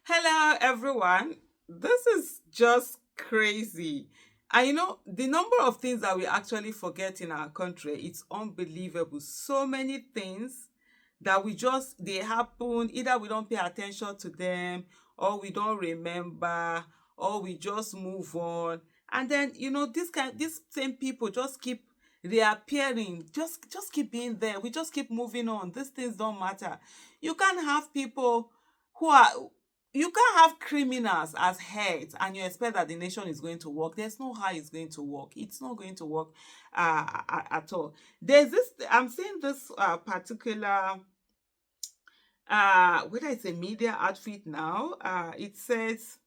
Hello, everyone. This is just crazy. And the number of things that we actually forget in our country, it's unbelievable. So many things that they happen, either we don't pay attention to them, or we don't remember, or we just move on. And then, these same people just keep reappearing, just keep being there. We just keep moving on. These things don't matter. You can't have people who are you can't have criminals as heads and you expect that the nation is going to work. There's no how it's going to work. It's not going to work at all. I'm seeing this particular, whether it's a media outfit now, it says,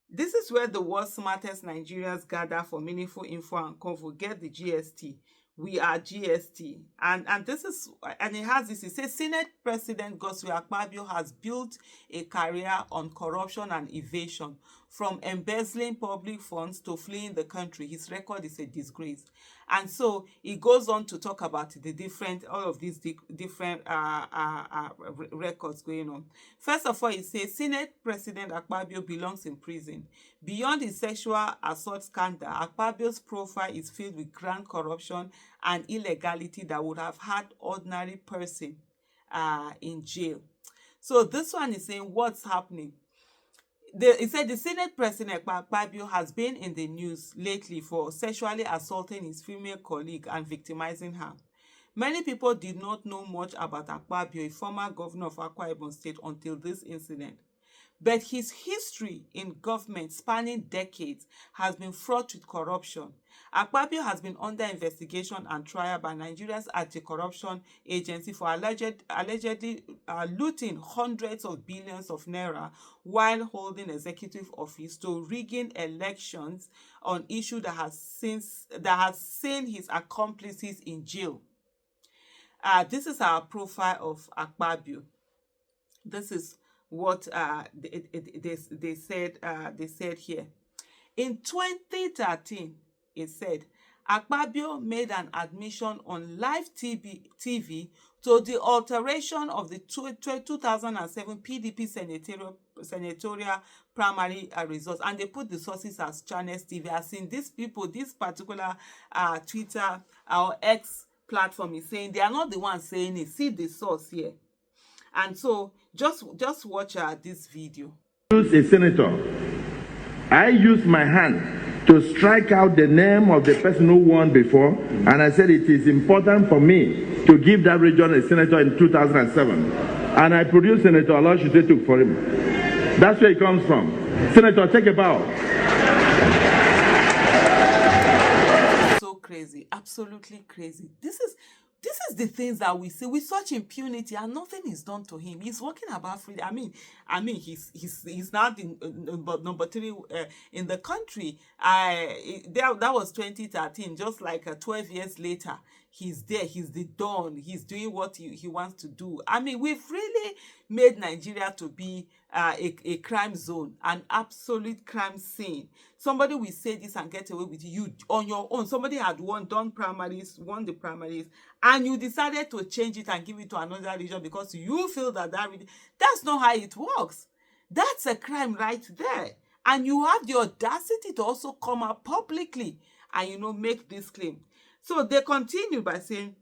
this is where the world's smartest Nigerians gather for meaningful info and convo. Get the GST. We are GST. And this is, and it has this, it says Senate President Godswill Akpabio has built a career on corruption and evasion, from embezzling public funds to fleeing the country. His record is a disgrace. And so it goes on to talk about all of these different records going on. First of all, it says Senate President Akpabio belongs in prison. Beyond his sexual assault scandal, Akpabio's profile is filled with grand corruption and illegality that would have had ordinary person in jail. So this one is saying what's happening. He said the Senate President Akpabio has been in the news lately for sexually assaulting his female colleague and victimizing her. Many people did not know much about Akpabio, a former governor of Akwa Ibom State, until this incident. But his history in government spanning decades has been fraught with corruption. Akpabio has been under investigation and trial by Nigeria's anti-corruption agency for allegedly looting hundreds of billions of naira while holding executive office, to rigging elections on issue that has seen his accomplices in jail. This is our profile of Akpabio. This is what they said here. In 2013, it said Akpabio made an admission on live TV to the alteration of the 2007 PDP senatorial primary results, and they put the sources as Channels TV. As in, these people, this particular Twitter or X platform is saying, they are not the ones saying it. See the source here. And so just watch this video. Use a senator. I used my hand to strike out the name of the person who won before, and I said it is important for me to give that region a senator in 2007. And I produced Senator Aloshide for him. That's where it comes from. Senator, take a bow. So crazy, absolutely crazy. This is the things that we see with such impunity, and nothing is done to him. He's walking about freely. He's now the number 3 in the country. That was 2013. Just like 12 years later, he's there. He's the Don. He's doing what he wants to do. We've really made Nigeria to be a crime zone, an absolute crime scene. Somebody will say this and get away with it. You on your own. Somebody had won the primaries, and you decided to change it and give it to another region because you feel that's not how it works. That's a crime right there. And you have the audacity to also come out publicly and make this claim. So they continue by saying,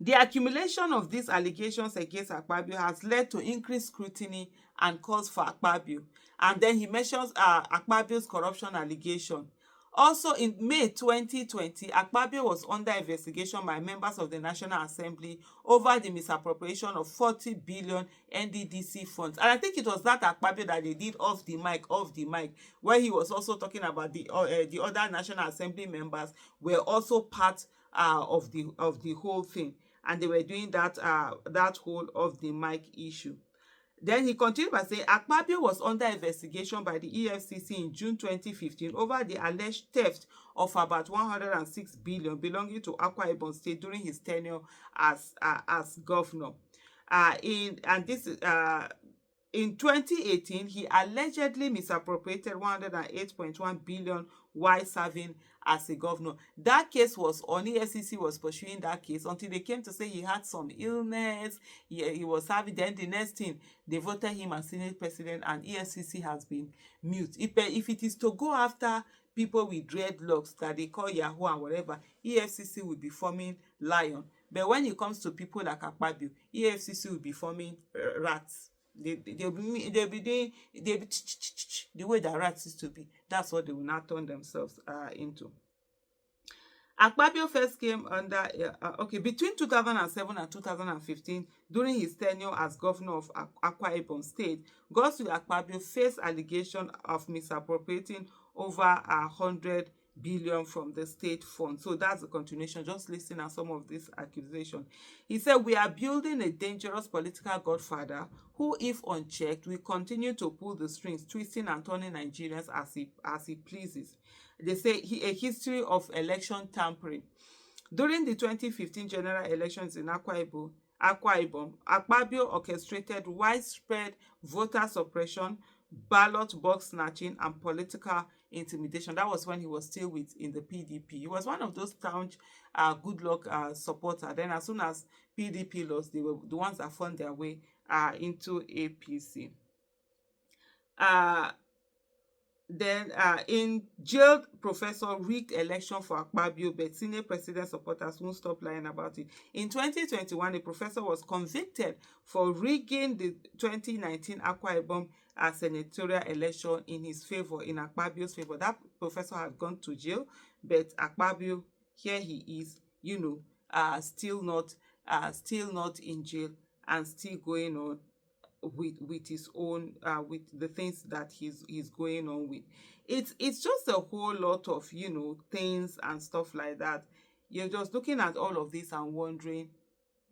the accumulation of these allegations against Akpabio has led to increased scrutiny and calls for Akpabio. And then he mentions Akpabio's corruption allegation. Also, in May 2020, Akpabio was under investigation by members of the National Assembly over the misappropriation of 40 billion NDDC funds. And I think it was that Akpabio that they did off the mic, where he was also talking about the other National Assembly members were also part of the whole thing. And they were doing that whole of the mic issue. Then he continued by saying Akpabio was under investigation by the EFCC in June 2015 over the alleged theft of about 106 billion belonging to Akwa Ibom State during his tenure as governor. In 2018, he allegedly misappropriated 108.1 billion while serving as a governor. That case was on. EFCC was pursuing that case until they came to say he had some illness. He was having. Then the next thing, they voted him as Senate president, and EFCC has been mute. If it is to go after people with dreadlocks that they call Yahoo and whatever, EFCC will be forming lion. But when it comes to people like Akpabio, EFCC will be forming rats. They'll be doing the way that rats used to be. That's what they will now turn themselves into. Akpabio first came under between 2007 and 2015, during his tenure as governor of Akwa Ibom State. Godswill Akpabio faced allegation of misappropriating over 100 billion from the state fund. So that's the continuation. Just listen at some of these accusations. He said, "We are building a dangerous political godfather who, if unchecked, will continue to pull the strings, twisting and turning Nigerians as he pleases." They say a history of election tampering. During the 2015 general elections in Akwa Ibom, Akpabio orchestrated widespread voter suppression, ballot box snatching, and political intimidation. That was when he was still in the PDP. He was one of those staunch good luck supporter. Then as soon as PDP lost, they were the ones that found their way into APC. Then in jailed professor rigged election for Akpabio, but senior president supporters won't stop lying about it. In 2021, the professor was convicted for rigging the 2019 Akwa Ibom senatorial election in his favor, in Akpabio's favor. That professor had gone to jail, but Akpabio, here he is, still not in jail and still going on with his own with the things that he's going on with. It's just a whole lot of things and stuff like that. You're just looking at all of this and wondering,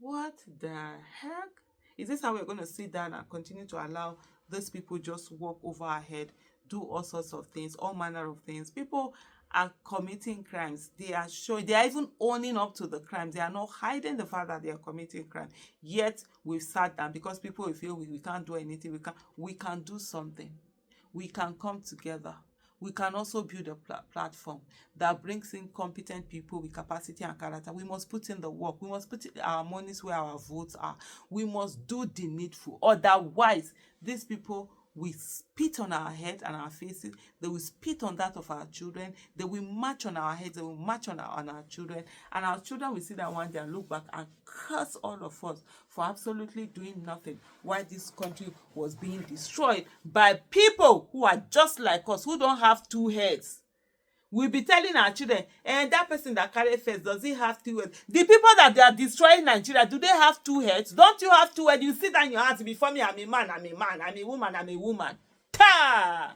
what the heck? Is this how we're going to sit down and continue to allow these people just walk over our head, do all sorts of things, all manner of things? People are committing crimes. They are even owning up to the crimes. They are not hiding the fact that they are committing crime. Yet we've sat down because people will feel we can't do anything. We can do something. We can come together. We can also build a platform that brings in competent people with capacity and character. We must put in the work. We must put our monies where our votes are. We must do the needful. Otherwise, these people will spit on our heads and our faces. They will spit on that of our children. They will march on our heads. They will march on our children. And our children will sit down one day and look back and curse all of us for absolutely doing nothing while this country was being destroyed by people who are just like us, who don't have two heads. We'll be telling our children, and that person that carry face, does he have two heads? The people that they are destroying Nigeria, do they have two heads? Don't you have two heads? You sit down your hands before me, I'm a man, I'm a man, I'm a woman, I'm a woman. Ta!